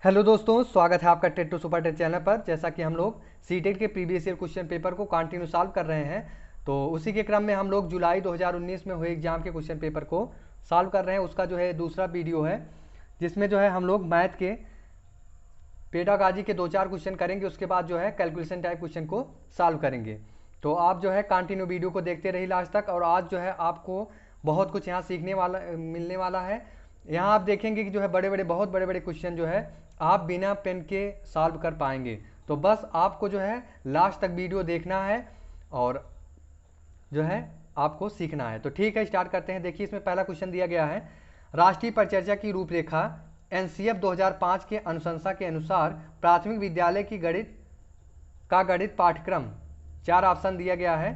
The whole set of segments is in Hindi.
हेलो दोस्तों, स्वागत है आपका TET to super TET channel पर। जैसा कि हम लोग सीटेट के प्रीवियस ईयर क्वेश्चन पेपर को कंटिन्यू सॉल्व कर रहे हैं, तो उसी के क्रम में हम लोग जुलाई 2019 में हुए एग्जाम के क्वेश्चन पेपर को सॉल्व कर रहे हैं। उसका जो है दूसरा वीडियो है, जिसमें जो है हम लोग मैथ के पेडागॉजी के 2-4 क्वेश्चन करेंगे। उसके बाद जो है कैलकुलेशन टाइप क्वेश्चन को सॉल्व करेंगे। तो आप जो है कंटिन्यू वीडियो को देखते रहिए लास्ट तक। और आज जो है आपको बहुत कुछ यहाँ सीखने वाला मिलने वाला है। यहाँ आप देखेंगे कि जो है बहुत बड़े बड़े क्वेश्चन जो है आप बिना पेन के सॉल्व कर पाएंगे। तो बस आपको जो है लास्ट तक वीडियो देखना है और जो है आपको सीखना है। तो ठीक है, स्टार्ट करते हैं। देखिए, इसमें पहला क्वेश्चन दिया गया है, राष्ट्रीय परिचर्या की रूपरेखा एनसीएफ 2005 के अनुशंसा के अनुसार प्राथमिक विद्यालय की गणित पाठ्यक्रम। 4 ऑप्शन दिया गया है।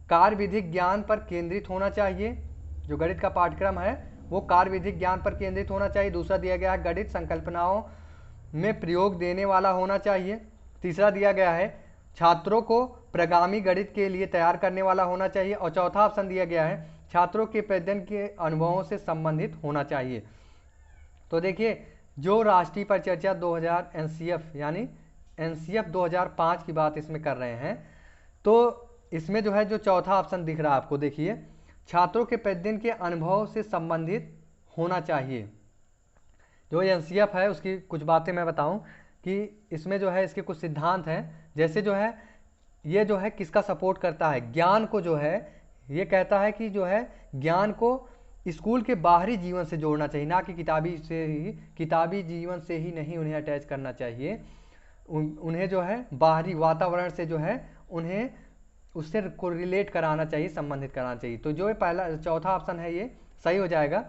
कार्य विधिक ज्ञान पर केंद्रित होना चाहिए, जो गणित का पाठ्यक्रम है वो कार्य विधिक ज्ञान पर केंद्रित होना चाहिए। दूसरा दिया गया है, गणित संकल्पनाओं में प्रयोग देने वाला होना चाहिए। तीसरा दिया गया है, छात्रों को प्रगामी गणित के लिए तैयार करने वाला होना चाहिए। और चौथा ऑप्शन दिया गया है, छात्रों के प्रतिदिन के अनुभवों से संबंधित होना चाहिए। तो देखिए, जो राष्ट्रीय परिचर्या 2000 एनसीएफ यानी एनसीएफ 2005 की बात इसमें कर रहे हैं, तो इसमें जो है जो चौथा ऑप्शन दिख रहा है आपको, देखिए, छात्रों के प्रतिदिन के अनुभव से संबंधित होना चाहिए। जो एनसीएफ है उसकी कुछ बातें मैं बताऊं कि इसमें जो है इसके कुछ सिद्धांत हैं। जैसे जो है ये जो है किसका सपोर्ट करता है, ज्ञान को। जो है ये कहता है कि जो है ज्ञान को स्कूल के बाहरी जीवन से जोड़ना चाहिए, ना कि किताबी जीवन से ही नहीं उन्हें अटैच करना चाहिए। उन्हें जो है बाहरी वातावरण से जो है उन्हें उससे को रिलेट कराना चाहिए, संबंधित कराना चाहिए। तो जो पहला चौथा ऑप्शन है ये सही हो जाएगा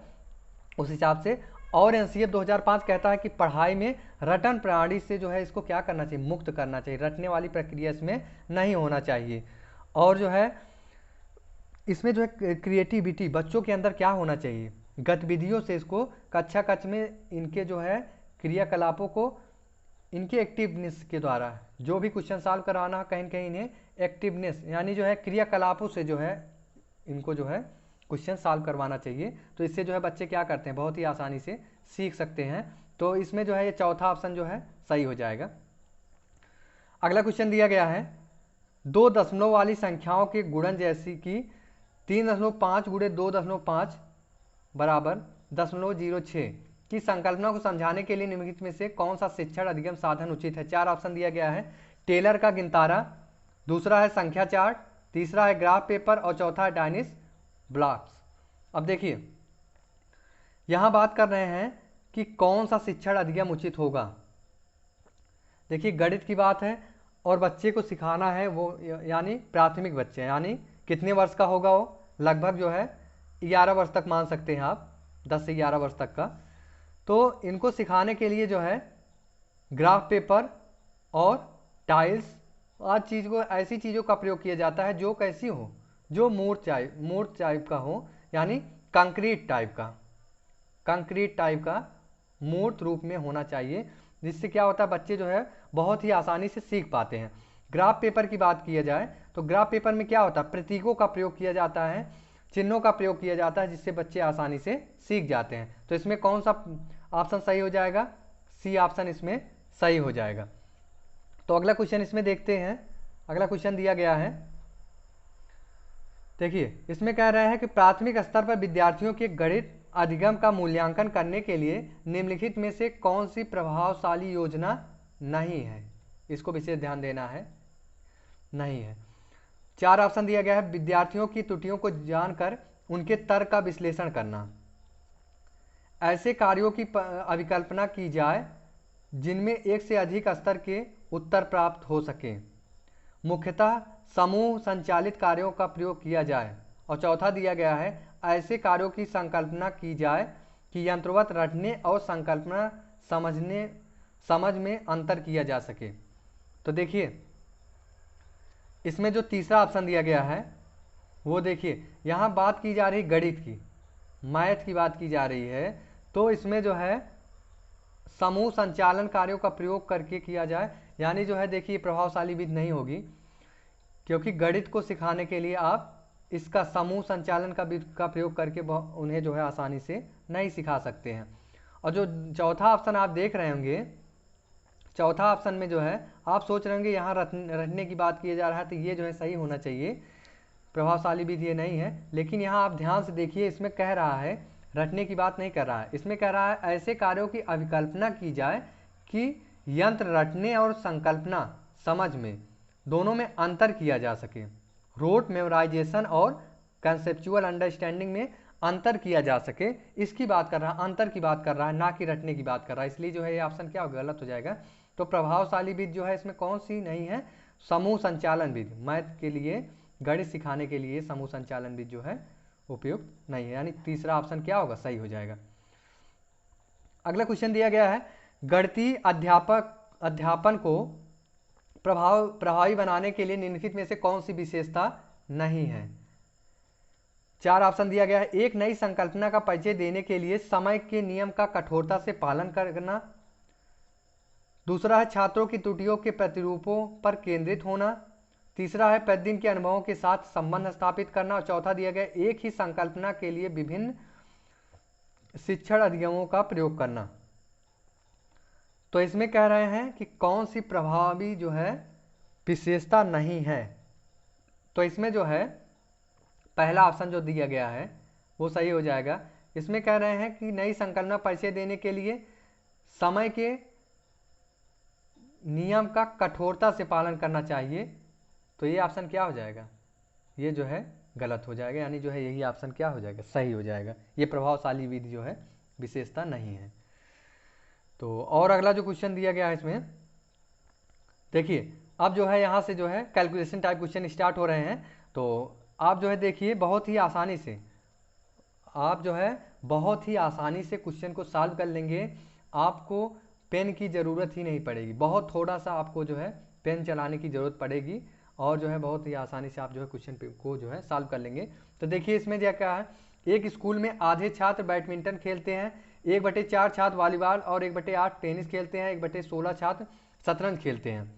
उस हिसाब से। और एनसीएफ 2005 कहता है कि पढ़ाई में रटन प्रणाली से जो है इसको क्या करना चाहिए, मुक्त करना चाहिए। रटने वाली प्रक्रिया इसमें नहीं होना चाहिए। और जो है इसमें जो है क्रिएटिविटी बच्चों के अंदर क्या होना चाहिए, गतिविधियों से इसको कक्षा में इनके जो है क्रियाकलापों को, इनके एक्टिवनेस के द्वारा जो भी क्वेश्चन सॉल्व कराना, कहीं न कहीं इन्हें एक्टिवनेस यानी जो है क्रियाकलापों से जो है इनको जो है क्वेश्चन सॉल्व करवाना चाहिए। तो इससे जो है बच्चे क्या करते हैं, बहुत ही आसानी से सीख सकते हैं। तो इसमें जो है ये चौथा ऑप्शन जो है सही हो जाएगा। अगला क्वेश्चन दिया गया है, 2 दशमलव वाली संख्याओं के गुणन, जैसी कि 3.5 गुणे 2.5 बराबर 0.06 की संकल्पना को समझाने के लिए निम्नलिखित में से कौन सा शिक्षण अधिगम साधन उचित है। 4 ऑप्शन दिया गया है, टेलर का गिनतारा, दूसरा है संख्या चार्ट, तीसरा है ग्राफ पेपर और चौथा है डायनिस ब्लॉक्स। अब देखिए, यहां बात कर रहे हैं कि कौन सा शिक्षण अधिगम उचित होगा। देखिए, गणित की बात है और बच्चे को सिखाना है वो, यानी प्राथमिक बच्चे, यानी कितने वर्ष का होगा वो, लगभग जो है 11 वर्ष तक मान सकते हैं आप, 10 से 11 वर्ष तक का। तो इनको सिखाने के लिए जो है ग्राफ पेपर और टाइल्स आज चीज़ को, ऐसी चीज़ों का प्रयोग किया जाता है जो कैसी हो, जो मूर्त टाइप का हो, यानी कंक्रीट टाइप का मूर्त रूप में होना चाहिए, जिससे क्या होता है बच्चे जो है बहुत ही आसानी से सीख पाते हैं। ग्राफ पेपर की बात किया जाए तो ग्राफ पेपर में क्या होता है, प्रतीकों का प्रयोग किया जाता है, चिन्हों का प्रयोग किया जाता है, जिससे बच्चे आसानी से सीख जाते हैं। तो इसमें कौन सा ऑप्शन सही हो जाएगा, सी ऑप्शन इसमें सही हो जाएगा। तो अगला क्वेश्चन इसमें देखते हैं। अगला क्वेश्चन दिया गया है, देखिए, इसमें कह रहे हैं कि प्राथमिक स्तर पर विद्यार्थियों के गणित अधिगम का मूल्यांकन करने के लिए निम्नलिखित में से कौन सी प्रभावशाली योजना नहीं है। इसको विशेष ध्यान देना है, नहीं है। 4 ऑप्शन दिया गया है, विद्यार्थियों की त्रुटियों को जानकर उनके तर्क का विश्लेषण करना, ऐसे कार्यों की अभिकल्पना की जाए जिनमें एक से अधिक स्तर के उत्तर प्राप्त हो सके, मुख्यतः समूह संचालित कार्यों का प्रयोग किया जाए। और चौथा दिया गया है, ऐसे कार्यों की संकल्पना की जाए कि यंत्रवत रटने और संकल्पना समझ में अंतर किया जा सके। तो देखिए, इसमें जो तीसरा ऑप्शन दिया गया है वो, देखिए यहाँ बात की जा रही गणित की, मैथ की बात की जा रही है। तो इसमें जो है समूह संचालन कार्यों का प्रयोग करके किया जाए, यानी जो है देखिए प्रभावशाली विधि नहीं होगी, क्योंकि गणित को सिखाने के लिए आप इसका समूह संचालन का प्रयोग करके उन्हें जो है आसानी से नहीं सिखा सकते हैं। और जो चौथा ऑप्शन आप देख रहे होंगे चौथा ऑप्शन में जो है आप सोच रहे होंगे यहाँ रटने की बात किया जा रहा है, तो ये जो है सही होना चाहिए, प्रभावशाली विधि ये नहीं है। लेकिन यहाँ आप ध्यान से देखिए, इसमें कह रहा है रटने की बात नहीं कर रहा है, इसमें कह रहा है ऐसे कार्यों की अभिकल्पना की जाए कि यंत्र रटने और संकल्पना समझ में दोनों में अंतर किया जा सके। रोट मेमोराइजेशन और कंसेप्चुअल अंडरस्टैंडिंग में अंतर किया जा सके, इसकी बात कर रहा है, अंतर की बात कर रहा है, ना कि रटने की बात कर रहा है। इसलिए जो है ये ऑप्शन क्या होगा, गलत हो जाएगा। तो प्रभावशाली विधि जो है इसमें कौन सी नहीं है, समूह संचालन विधि। मैथ के लिए, गणित सिखाने के लिए समूह संचालन विधि जो है उपयुक्त नहीं है, यानी तीसरा ऑप्शन क्या होगा, सही हो जाएगा। अगला क्वेश्चन दिया गया है, गणितीय अध्यापन को प्रभावी बनाने के लिए निम्नलिखित में से कौन सी विशेषता नहीं है। 4 ऑप्शन दिया गया है। एक नई संकल्पना का परिचय देने के लिए समय के नियम का कठोरता से पालन करना। दूसरा है छात्रों की त्रुटियों के प्रतिरूपों पर केंद्रित होना। तीसरा है प्रतिदिन के अनुभवों के साथ संबंध स्थापित करना। और चौथा दिया गया एक ही संकल्पना के लिए विभिन्न शिक्षण अधिगमों का प्रयोग करना। तो इसमें कह रहे हैं कि कौन सी प्रभावी जो है विशेषता नहीं है। तो इसमें जो है पहला ऑप्शन जो दिया गया है वो सही हो जाएगा। इसमें कह रहे हैं कि नई संकल्पना परिचय देने के लिए समय के नियम का कठोरता से पालन करना चाहिए। तो ये ऑप्शन क्या हो जाएगा, ये जो है गलत हो जाएगा, यानी जो है यही ऑप्शन क्या हो जाएगा, सही हो जाएगा। ये प्रभावशाली विधि जो है विशेषता नहीं है। तो और अगला जो क्वेश्चन दिया गया है इसमें देखिए, अब जो है यहाँ से जो है कैलकुलेशन टाइप क्वेश्चन स्टार्ट हो रहे हैं। तो आप जो है देखिए बहुत ही आसानी से, आप जो है बहुत ही आसानी से क्वेश्चन को सॉल्व कर लेंगे। आपको पेन की ज़रूरत ही नहीं पड़ेगी, बहुत थोड़ा सा आपको जो है पेन चलाने की ज़रूरत पड़ेगी और जो है बहुत ही आसानी से आप जो है क्वेश्चन को जो है सॉल्व कर लेंगे। तो देखिए इसमें क्या है, एक स्कूल में आधे छात्र बैडमिंटन खेलते हैं, 1/4 छात्र वॉलीबॉल और 1/8 टेनिस खेलते हैं, 1/16 छात्र शतरंज खेलते हैं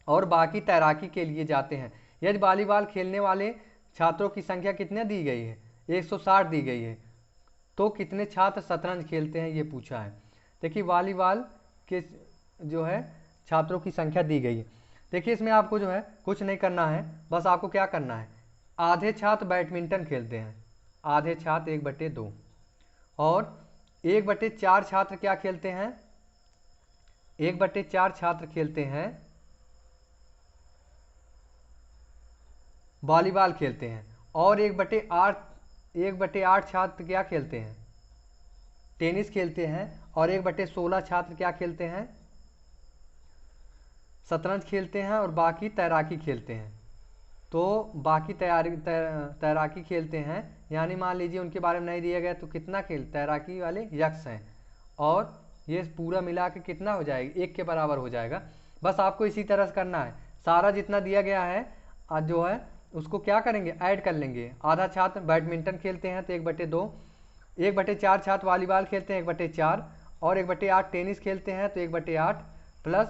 और बाकी तैराकी के लिए जाते हैं। यदि वॉलीबॉल खेलने वाले छात्रों की संख्या कितने दी गई है, 160 दी गई है, तो कितने छात्र शतरंज खेलते हैं, ये पूछा है। देखिए वॉलीबॉल के जो है छात्रों की संख्या दी गई है। देखिए इसमें आपको जो है कुछ नहीं करना है, बस आपको क्या करना है, आधे छात्र बैडमिंटन खेलते हैं, आधे छात्र 1/2 और 1/4 छात्र क्या खेलते हैं, 1/4 छात्र खेलते हैं वॉलीबॉल खेलते हैं और 1/8 छात्र क्या खेलते हैं, टेनिस खेलते हैं और 1/16 छात्र क्या खेलते हैं, शतरंज खेलते हैं और बाकी तैराकी खेलते हैं। तो बाकी तैराकी खेलते हैं, यानी मान लीजिए उनके बारे में नहीं दिया गया तो कितना तैराकी वाले यक्ष हैं और ये पूरा मिला के कितना हो जाएगा, 1 के बराबर हो जाएगा। बस आपको इसी तरह से करना है, सारा जितना दिया गया है जो है उसको क्या करेंगे, ऐड कर लेंगे। आधा छात्र बैडमिंटन खेलते हैं तो 1/2, 1/4 छात्र वॉलीबॉल खेलते हैं 1/4 और 1/8 टेनिस खेलते हैं तो 1/8 प्लस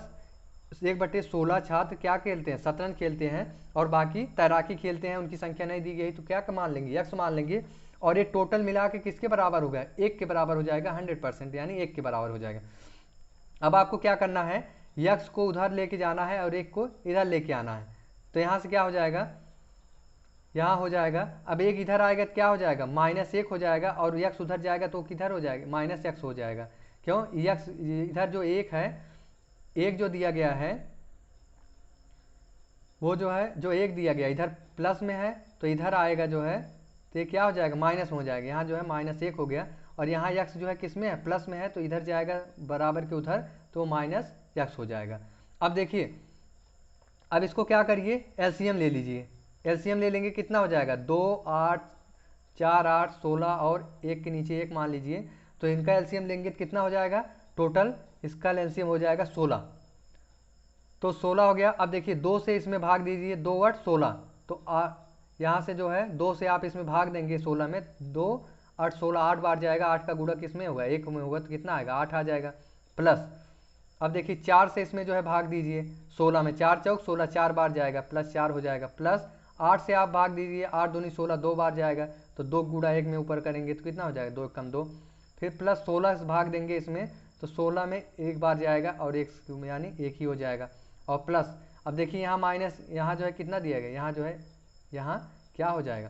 1/16 छात्र क्या खेलते हैं, शतरंज खेलते हैं और बाकी तैराकी खेलते हैं, उनकी संख्या नहीं दी गई तो क्या मान लेंगे, यक्ष मान लेंगे। और ये टोटल मिला के किसके बराबर होगा, 1 के बराबर हो जाएगा, 100%, यानी 1 के बराबर हो जाएगा। अब आपको क्या करना है, यक्ष को उधर लेके जाना है और 1 को इधर लेके आना है। तो यहाँ से क्या हो जाएगा, यहाँ हो जाएगा, अब 1 इधर आएगा तो क्या हो जाएगा, -1 हो जाएगा और यक्ष उधर जाएगा तो किधर हो जाएगा, -x हो जाएगा। क्यों, यक्ष इधर जो 1 है, 1 जो दिया गया है वो जो है जो 1 दिया गया इधर प्लस में है तो इधर आएगा जो है तो ये क्या हो जाएगा, माइनस हो जाएगा। यहाँ जो है -1 हो गया और यहाँ यक्ष जो है किस में है, प्लस में है, तो इधर जाएगा बराबर के उधर तो -x हो जाएगा। अब देखिए, अब इसको क्या करिए, एलसीएम ले लीजिए। एलसीएम ले लेंगे कितना हो जाएगा, 2, 8, 4, 8, 16 और 1 के नीचे 1 मान लीजिए। तो इनका एलसीएम लेंगे तो कितना हो जाएगा, टोटल इसका एलसीएम हो जाएगा 16। तो 16 हो गया। अब देखिए 2 से इसमें भाग दीजिए, 2 8 16, तो यहाँ से जो है 2 से आप इसमें भाग देंगे 16 में, 2 8 16, 8 बार जाएगा, 8 का गुणा किसमें होगा, 1 में होगा तो कितना आएगा, 8 आ जाएगा प्लस। अब देखिए 4 से इसमें जो है भाग दीजिए 16 में, 4 चौक 16, 4 बार जाएगा, प्लस 4 हो जाएगा प्लस 8 से आप भाग दीजिए, 8 दूनी 16, 2 बार जाएगा, तो 2 गुणा 1 में ऊपर करेंगे तो कितना हो जाएगा, 2 कम 2, फिर प्लस 16 से भाग देंगे इसमें तो 16 में एक बार जाएगा और एक यानी एक ही हो जाएगा। और प्लस, अब देखिए यहाँ माइनस, यहाँ जो है कितना दिया गया, यहाँ जो है, यहाँ क्या हो जाएगा,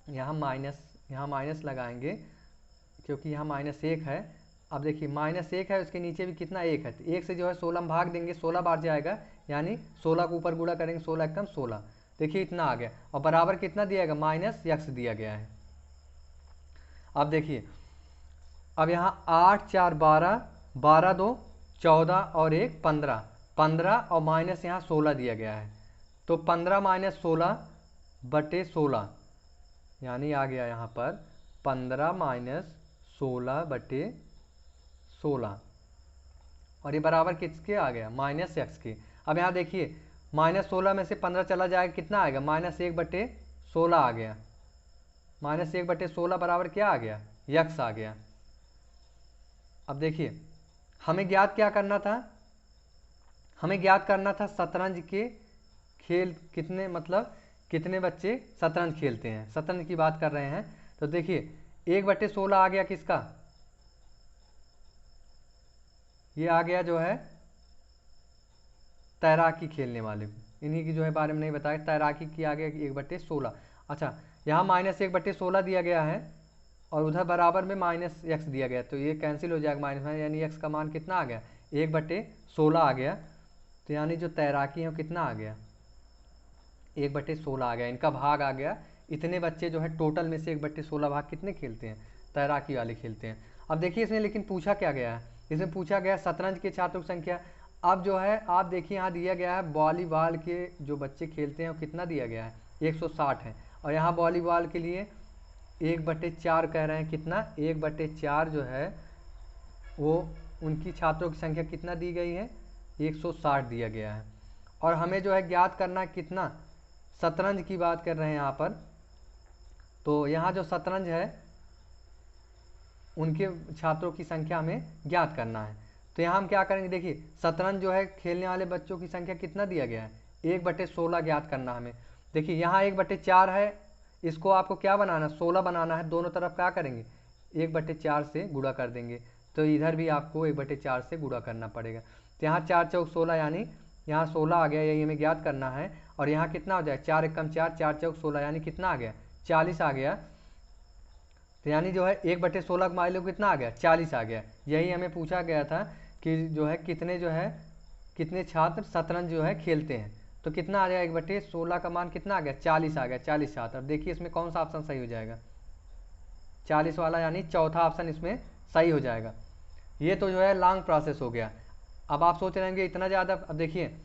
यहाँ माइनस लगाएंगे क्योंकि यहाँ -1 है। अब देखिए -1 है, उसके नीचे भी कितना 1 है, तो 1 से जो है 16 में भाग देंगे, 16 बार जाएगा, यानी 16 को ऊपर गुणा करेंगे, 16 एकम 16। देखिए इतना आ गया, और बराबर कितना दिया गया, -x दिया गया है। अब देखिए, अब यहाँ 8 4 12, 12 2 14 और 1 15, 15 और माइनस यहाँ 16 दिया गया है, तो 15 - 16 बटे 16, यानी आ गया यहाँ पर 15 - 16 बटे 16, और ये बराबर किसके आ गया, -x के। अब यहाँ देखिए -16 में से 15 चला जाएगा, कितना आएगा, -1 बटे 16 आ गया, -1 बटे 16 बराबर क्या आ गया, x आ गया। अब देखिए हमें ज्ञात क्या करना था, हमें ज्ञात करना था शतरंज के खेल कितने, मतलब कितने बच्चे शतरंज खेलते हैं, शतरंज की बात कर रहे हैं। तो देखिए 1 बटे 16 आ गया किसका, ये आ गया जो है तैराकी खेलने वाले, इन्हीं की जो है बारे में नहीं बताया, तैराकी की आ गया 1 बटे 16। अच्छा, यहाँ -1 बटे 16 दिया गया है और उधर बराबर में -x दिया गया, तो ये कैंसिल हो जाएगा, माइनस में, यानी x का मान कितना आ गया, 1 बटे 16 आ गया। तो यानी जो तैराकी है वो कितना आ गया, 1 बटे 16 आ गया, इनका भाग आ गया। इतने बच्चे जो है टोटल में से 1 बटे 16 भाग कितने खेलते हैं, तैराकी वाले खेलते हैं। अब देखिए इसमें लेकिन पूछा क्या गया है, इसमें पूछा गया शतरंज के छात्रों की संख्या। अब जो है आप देखिए यहाँ दिया गया है वॉलीबॉल के जो बच्चे खेलते हैं वो कितना दिया गया है, 160 है, और यहाँ वॉलीबॉल के लिए 1 बटे 4 कह रहे हैं, कितना, 1 बटे 4 जो है वो उनकी छात्रों की संख्या कितना दी गई है, 160 दिया गया है। और हमें जो है ज्ञात करना कितना, शतरंज की बात कर रहे हैं यहाँ पर, तो यहाँ जो शतरंज है उनके छात्रों की संख्या हमें ज्ञात करना है। तो यहाँ हम क्या करेंगे, देखिए शतरंज जो है खेलने वाले बच्चों की संख्या कितना दिया गया है, 1 बटे 16 ज्ञात करना हमें। देखिए यहाँ 1 बटे 4 है, इसको आपको क्या बनाना, 16 बनाना है, दोनों तरफ क्या करेंगे, 1 बटे 4 से गुणा कर देंगे, तो इधर भी आपको 1 बटे 4 से गुणा करना पड़ेगा। तो यहाँ 4 चौक 16, यानी यहाँ 16 आ गया, यही हमें ज्ञात करना है। और यहाँ कितना हो जाए, 4 एकम 4, 4 चौक 16, यानी कितना आ गया, 40 आ गया। तो यानी जो है 1 बटे 16 मान लो कितना आ गया, 40 आ गया। यही हमें पूछा गया था कि जो है कितने छात्र शतरंज जो है खेलते हैं, तो कितना आ जाएगा, 1 बटे 16 का मान कितना आ गया, 40 आ गया, 40 छात्र। अब देखिए इसमें कौन सा ऑप्शन सही हो जाएगा, 40 वाला, यानी चौथा ऑप्शन इसमें सही हो जाएगा। ये तो जो है लॉन्ग प्रोसेस हो गया। अब आप सोच रहे होंगे इतना ज़्यादा, अब देखिए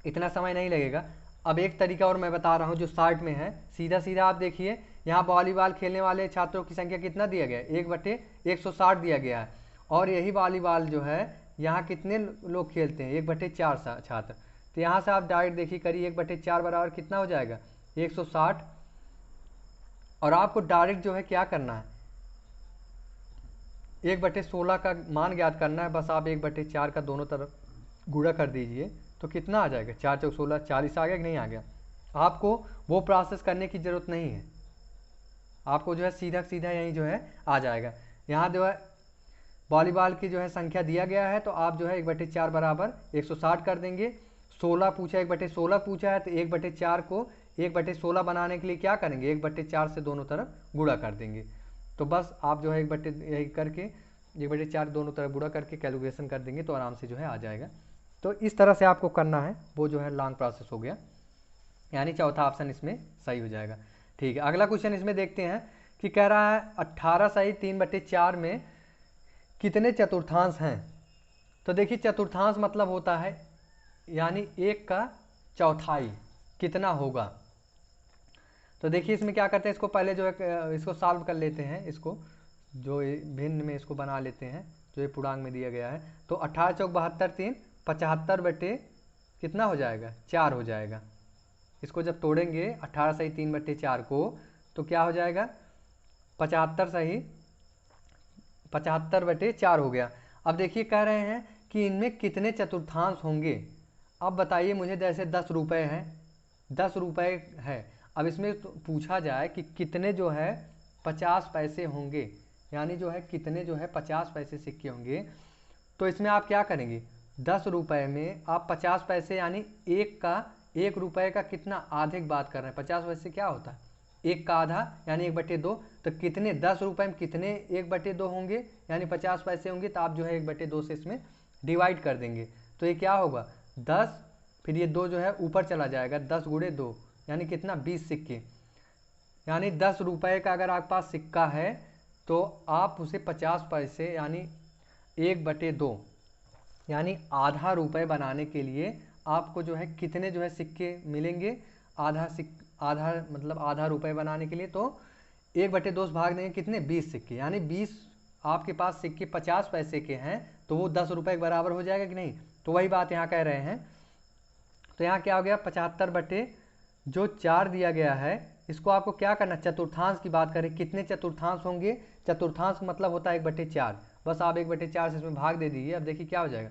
इतना समय नहीं लगेगा। अब एक तरीका और मैं बता रहा हूँ जो शार्ट में है, सीधा सीधा आप देखिए, यहाँ वॉलीबॉल खेलने वाले छात्रों की संख्या कितना दिया गया है, 1 बटे 160 दिया गया है, और यही वॉलीबॉल जो है यहाँ कितने लोग खेलते हैं, 1 बटे 4 छात्र। तो यहाँ से आप डायरेक्ट देखिए करिए, 1 बटे 4 बराबर कितना हो जाएगा, 160। और आपको डायरेक्ट जो है क्या करना है, 1 बटे 16 का मान ज्ञात करना है, बस आप 1 बटे 4 का दोनों तरफ गुणा कर दीजिए, तो कितना आ जाएगा, 4 चौक 16, 40 आ गया कि नहीं आ गया। आपको वो प्रोसेस करने की ज़रूरत नहीं है, आपको जो है सीधा सीधा यहीं जो है आ जाएगा। यहाँ जो है वॉलीबॉल की जो है संख्या दिया गया है, तो आप जो है 1 बटे 4 बराबर 160 कर देंगे। 16 पूछा, 1 बटे 16 पूछा है, तो 1 बटे 4 को 1 बटे 16 बनाने के लिए क्या करेंगे, 1 बटे 4 से दोनों तरफ गुणा कर देंगे। तो बस आप जो है 1 बटे यही करके 1 बटे 4 दोनों तरफ गुणा करके कैलकुलेशन कर देंगे, तो आराम से जो है आ जाएगा। तो इस तरह से आपको करना है, वो जो है लॉन्ग प्रोसेस हो गया, यानी चौथा ऑप्शन इसमें सही हो जाएगा। ठीक है, अगला क्वेश्चन इसमें देखते हैं कि कह रहा है 18 सही 3 बटे 4 में कितने चतुर्थांश हैं। तो देखिए चतुर्थांश मतलब होता है यानी 1 का चौथाई कितना होगा। तो देखिए इसमें क्या करते हैं, इसको पहले जो है इसको सॉल्व कर लेते हैं, इसको जो भिन्न में इसको बना लेते हैं, जो ये पूर्णांक में दिया गया है। तो 18 चौक 72 3 75 बटे कितना हो जाएगा, 4 हो जाएगा। इसको जब तोड़ेंगे 18 सही 3 बटे 4 को, तो क्या हो जाएगा, 75 सही 75 बटे 4 हो गया। अब देखिए कह रहे हैं कि इनमें कितने चतुर्थांश होंगे। अब बताइए मुझे, जैसे 10 रुपये हैं, 10 रुपये है, अब इसमें तो पूछा जाए कि कितने जो है 50 पैसे होंगे, यानी जो है कितने जो है 50 पैसे सिक्के होंगे। तो इसमें आप क्या करेंगे, 10 रुपये में आप 50 पैसे यानी एक रुपये का कितना आधे की बात कर रहे हैं। 50 पैसे क्या होता है, एक का आधा यानी 1/2। तो कितने 10 रुपये में कितने 1/2 होंगे, यानी 50 पैसे होंगे। तो आप जो है 1/2 से इसमें डिवाइड कर देंगे। तो ये क्या होगा 10, फिर ये 2 जो है ऊपर चला जाएगा, 10 गुणे 2 यानी कितना 20 सिक्के। यानी 10 रुपये का अगर आपके पास सिक्का है तो आप उसे 50 पैसे यानी 1/2 यानी आधा रुपये बनाने के लिए आपको जो है कितने जो है सिक्के मिलेंगे, आधा मतलब आधा रुपये बनाने के लिए। तो 1/2 से भाग देंगे कितने 20 सिक्के, यानी 20 आपके पास सिक्के 50 पैसे के हैं तो वो 10 रुपये के बराबर हो जाएगा कि नहीं। तो वही बात यहाँ कह रहे हैं। तो यहाँ क्या हो गया 75/4 दिया गया है, इसको आपको क्या करना, चतुर्थांश की बात करें कितने चतुर्थांश होंगे। चतुर्थांश मतलब होता है 1/4, बस आप 1/4 से इसमें भाग दे दीजिए। अब देखिए क्या हो जाएगा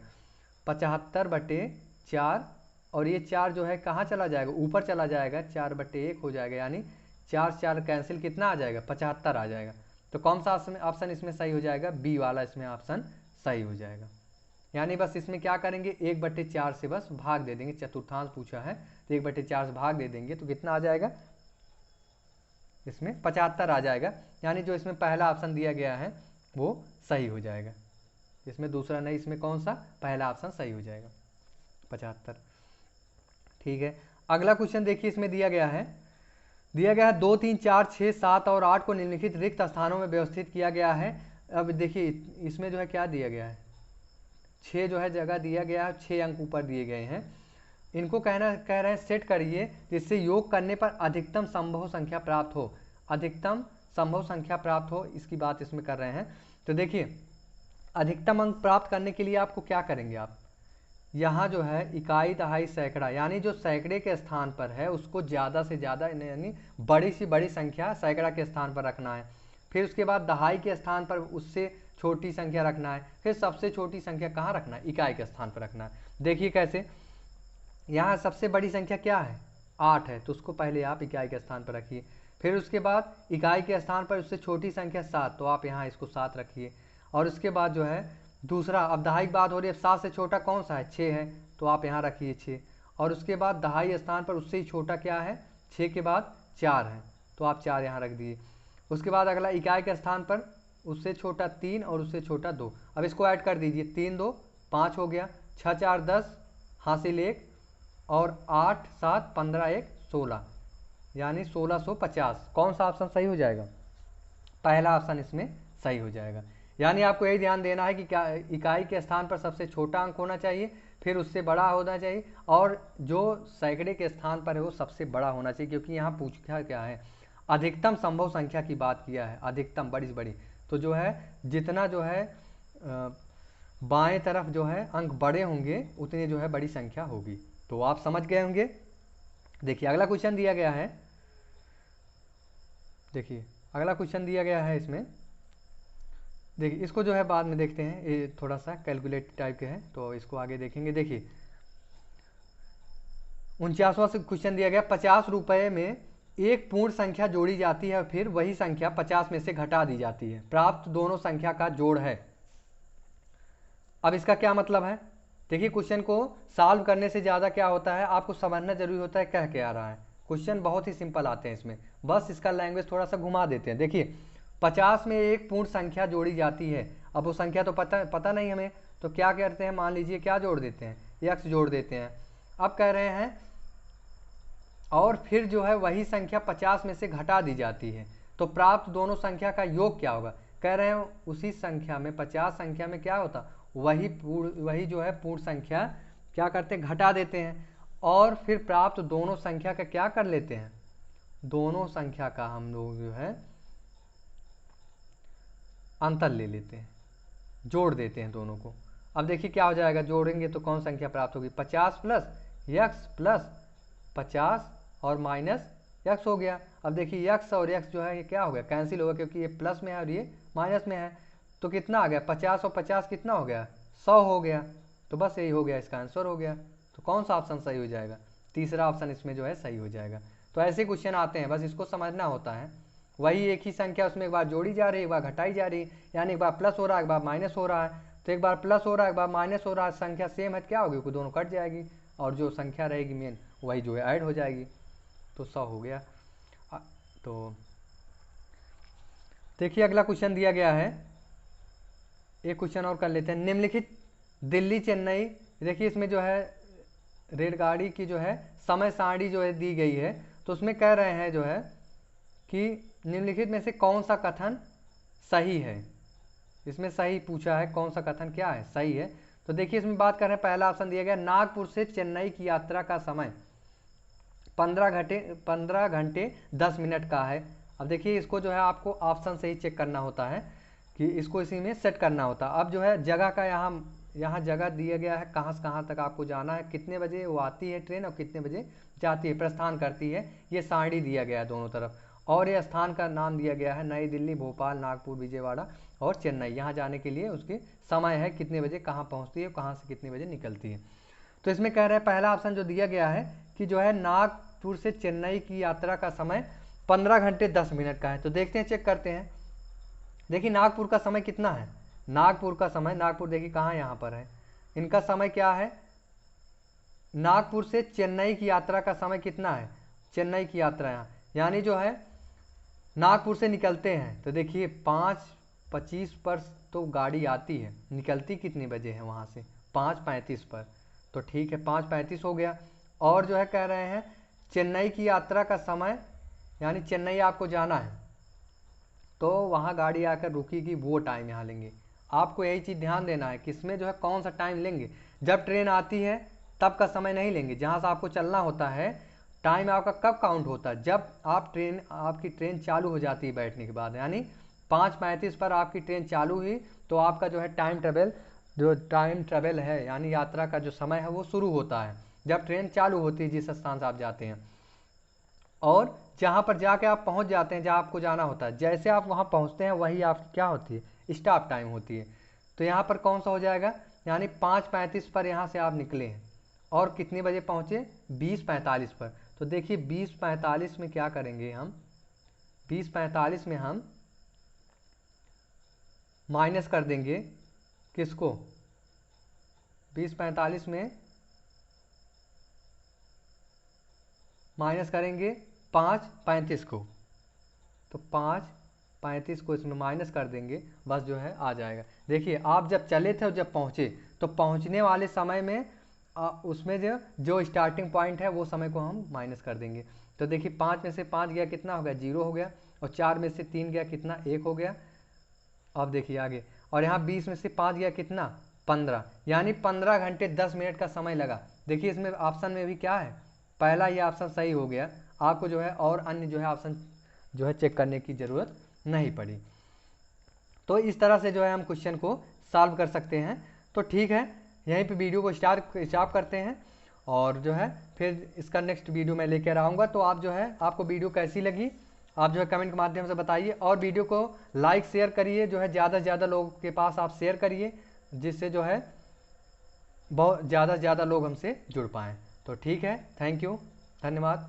75/4 और ये 4 जो है कहाँ चला जाएगा, ऊपर चला जाएगा, 4/1 हो जाएगा। यानी 4 4 कैंसिल कितना आ जाएगा 75 आ जाएगा। तो कौन सा ऑप्शन इसमें सही हो जाएगा, बी वाला इसमें ऑप्शन सही हो जाएगा। यानी बस इसमें क्या करेंगे 1/4 से बस भाग दे देंगे, चतुर्थांश पूछा है तो 1/4 से भाग दे देंगे तो कितना आ जाएगा, इसमें 75 आ जाएगा। यानी जो इसमें पहला ऑप्शन दिया गया है वो सही हो जाएगा, इसमें दूसरा नहीं, इसमें कौन सा पहला ऑप्शन सही हो जाएगा 75। ठीक है, अगला क्वेश्चन देखिए, इसमें दिया गया है 2 3 4 6 7 और 8 को निम्नलिखित रिक्त स्थानों में व्यवस्थित किया गया है। अब देखिए इसमें जो है क्या दिया गया है, 6 जो है जगह दिया गया है, 6 अंक ऊपर दिए गए हैं। इनको कह रहे हैं सेट करिए जिससे योग करने पर अधिकतम संभव संख्या प्राप्त हो, अधिकतम संभव संख्या प्राप्त हो, इसकी बात इसमें कर रहे हैं। तो देखिए अधिकतम अंक प्राप्त करने के लिए आपको क्या करेंगे, आप यहाँ जो है इकाई दहाई सैकड़ा यानी जो सैकड़े के स्थान पर है उसको ज़्यादा से ज़्यादा यानी बड़ी से बड़ी संख्या सैकड़ा के स्थान पर रखना है। फिर उसके बाद दहाई के स्थान पर उससे छोटी संख्या रखना है। फिर सबसे छोटी संख्या कहाँ रखना है, इकाई के स्थान पर रखना है। देखिए कैसे, यहाँ सबसे बड़ी संख्या क्या है 8 है, तो उसको पहले आप इकाई के स्थान पर रखिए। फिर उसके बाद इकाई के स्थान पर उससे छोटी संख्या 7, तो आप यहाँ इसको 7 रखिए। और उसके बाद जो है दूसरा, अब दहाई की बात हो रही है, 7 से छोटा कौन सा है 6 है, तो आप यहाँ रखिए 6। और उसके बाद दहाई स्थान पर उससे ही छोटा क्या है 6 के बाद 4 है, तो आप 4 यहाँ रख दिए। उसके बाद अगला इकाई के स्थान पर उससे छोटा 3 और उससे छोटा 2, अब इसको ऐड कर दीजिए, 3 2 5 हो गया, 6 4 10 हासिल 1 और 8 7 15 1 16 यानी 1650। कौन सा ऑप्शन सही हो जाएगा, पहला ऑप्शन इसमें सही हो जाएगा। यानी आपको यही ध्यान देना है कि क्या इकाई के स्थान पर सबसे छोटा अंक होना चाहिए, फिर उससे बड़ा होना चाहिए, और जो सैकड़े के स्थान पर है वो सबसे बड़ा होना चाहिए, क्योंकि यहाँ पूछा क्या है अधिकतम संभव संख्या की बात किया है, अधिकतम बड़ी से बड़ी। तो जो है जितना जो है बाएं तरफ जो है अंक बड़े होंगे उतनी जो है बड़ी संख्या होगी। तो आप समझ गए होंगे। देखिए अगला क्वेश्चन दिया गया है, देखिए अगला क्वेश्चन दिया गया है इसमें, देखिए इसको जो है बाद में देखते हैं, ये थोड़ा सा कैलकुलेट टाइप के हैं तो इसको आगे देखेंगे। देखिए 49वां क्वेश्चन दिया गया, 50 रुपये में एक पूर्ण संख्या जोड़ी जाती है, फिर वही संख्या 50 में से घटा दी जाती है, प्राप्त दोनों संख्या का जोड़ है। अब इसका क्या मतलब है, देखिए क्वेश्चन को सॉल्व करने से ज़्यादा क्या होता है आपको समझना जरूरी होता है कह के आ रहा है। क्वेश्चन बहुत ही सिंपल आते हैं इसमें, बस इसका लैंग्वेज थोड़ा सा घुमा देते हैं। देखिए 50 में एक पूर्ण संख्या जोड़ी जाती है, अब वो संख्या तो पता नहीं हमें, तो क्या करते हैं, मान लीजिए क्या जोड़ देते हैं, x जोड़ देते हैं। अब कह रहे हैं और फिर जो है वही संख्या 50 में से घटा दी जाती है, तो प्राप्त दोनों संख्या का योग क्या होगा। कह रहे हैं उसी संख्या में 50 संख्या में क्या होता, वही जो है पूर्ण संख्या क्या करते हैं घटा देते हैं, और फिर प्राप्त दोनों संख्या का क्या कर लेते हैं, दोनों संख्या का हम लोग जो है अंतर ले लेते हैं, जोड़ देते हैं दोनों को। अब देखिए क्या हो जाएगा, जोड़ेंगे तो कौन संख्या प्राप्त होगी, 50 प्लस x प्लस 50 और माइनस x हो गया। अब देखिए x और x जो है ये क्या हो गया, कैंसिल होगा, क्योंकि ये प्लस में है और ये माइनस में है, तो कितना आ गया 50 और 50 कितना हो गया 100 हो गया। तो बस यही हो गया, इसका आंसर हो गया। तो कौन सा ऑप्शन सही हो जाएगा, तीसरा ऑप्शन इसमें जो है सही हो जाएगा। तो ऐसे क्वेश्चन आते हैं, बस इसको समझना होता है, वही एक ही संख्या उसमें एक बार जोड़ी जा रही है, एक बार घटाई जा रही है, यानी एक बार प्लस हो रहा है, एक बार माइनस हो रहा है। तो एक बार प्लस हो रहा है, एक बार माइनस हो रहा है, संख्या सेम है, क्या होगी, दोनों कट जाएगी और जो संख्या रहेगी मेन वही जो है ऐड हो जाएगी। तो 100 हो गया। तो देखिए अगला क्वेश्चन दिया गया है, एक क्वेश्चन और कर लेते हैं। निम्नलिखित दिल्ली चेन्नई, देखिए इसमें जो है रेलगाड़ी की जो है समय सारणी जो है दी गई है। तो उसमें कह रहे हैं जो है कि निम्नलिखित में से कौन सा कथन सही है। इसमें सही पूछा है, कौन सा कथन क्या है सही है। तो देखिए इसमें बात कर रहे हैं, पहला ऑप्शन दिया गया नागपुर से चेन्नई की यात्रा का समय 15 घंटे 10 मिनट का है। अब देखिए इसको जो है आपको ऑप्शन से ही चेक करना होता है कि इसको इसी में सेट करना होता है। अब जो है जगह का यहाँ जगह दिया गया है, कहाँ से कहाँ तक आपको जाना है, कितने बजे वो आती है ट्रेन और कितने बजे जाती है, प्रस्थान करती है, ये सारणी दिया गया है दोनों तरफ। और ये स्थान का नाम दिया गया है नई दिल्ली, भोपाल, नागपुर, विजयवाड़ा और चेन्नई। यहाँ जाने के लिए उसके समय है, कितने बजे कहाँ पहुँचती है, कहाँ से कितने बजे निकलती है। तो इसमें कह रहे हैं पहला ऑप्शन जो दिया गया है कि जो है नागपुर से चेन्नई की यात्रा का समय 15 घंटे 10 मिनट का है। तो देखते हैं, चेक करते हैं। देखिए नागपुर का समय कितना है, नागपुर का समय, नागपुर देखिए कहाँ यहाँ पर है, इनका समय क्या है, नागपुर से चेन्नई की यात्रा का समय कितना है, चेन्नई की यात्रा यहाँ यानी जो है नागपुर से निकलते हैं तो देखिए 5:25 पर तो गाड़ी आती है, निकलती कितने बजे है वहाँ से, 5:35 पर। तो ठीक है 5:35 हो गया। और जो है कह रहे हैं चेन्नई की यात्रा का समय, यानी चेन्नई आपको जाना है तो वहाँ गाड़ी आकर रुकेगी, वो टाइम यहाँ लेंगे। आपको यही चीज़ ध्यान देना है कि इसमें जो है कौन सा टाइम लेंगे, जब ट्रेन आती है तब का समय नहीं लेंगे। जहाँ से आपको चलना होता है टाइम आपका कब काउंट होता है, जब आपकी ट्रेन चालू हो जाती है बैठने के बाद, यानी 5:35 पर आपकी ट्रेन चालू हुई तो आपका जो है टाइम ट्रेवल है यानी यात्रा का जो समय है वो शुरू होता है जब ट्रेन चालू होती है जिस स्थान से आप जाते हैं। और जहाँ पर जाके आप पहुँच जाते हैं जहाँ आपको जाना होता है, जैसे आप वहाँ पहुँचते हैं वही आपकी क्या होती है, स्टॉप टाइम होती है। तो यहाँ पर कौन सा हो जाएगा, यानी 5:35 पर यहाँ से आप निकले हैं और कितने बजे पहुँचे, 20:45 पर। तो देखिए 20:45 में क्या करेंगे हम, 20:45 में हम माइनस कर देंगे किसको, 20:45 में माइनस करेंगे 5:35 को, तो 5:35 को इसमें माइनस कर देंगे, बस जो है आ जाएगा। देखिए आप जब चले थे और जब पहुँचे तो पहुँचने वाले समय में उसमें जो स्टार्टिंग पॉइंट है वो समय को हम माइनस कर देंगे। तो देखिए 5 में से 5 गया कितना हो गया, 0 हो गया, और 4 में से 3 गया कितना, 1 हो गया। अब देखिए आगे, और यहाँ 20 में से 5 गया कितना, 15, यानी 15 घंटे 10 मिनट का समय लगा। देखिए इसमें ऑप्शन में भी क्या है, पहला ये ऑप्शन सही हो गया, आपको जो है और अन्य जो है ऑप्शन जो है चेक करने की ज़रूरत नहीं पड़ी। तो इस तरह से जो है हम क्वेश्चन को सॉल्व कर सकते हैं। तो ठीक है, यहीं पे वीडियो को स्टॉप करते हैं और जो है फिर इसका नेक्स्ट वीडियो मैं लेकर आऊँगा। तो आप जो है आपको वीडियो कैसी लगी आप जो है कमेंट के माध्यम से बताइए, और वीडियो को लाइक शेयर करिए, जो है ज़्यादा से ज़्यादा लोगों के पास आप शेयर करिए, जिससे जो है बहुत ज़्यादा से ज़्यादा लोग हमसे जुड़ पाएँ। तो ठीक है, थैंक यू, धन्यवाद।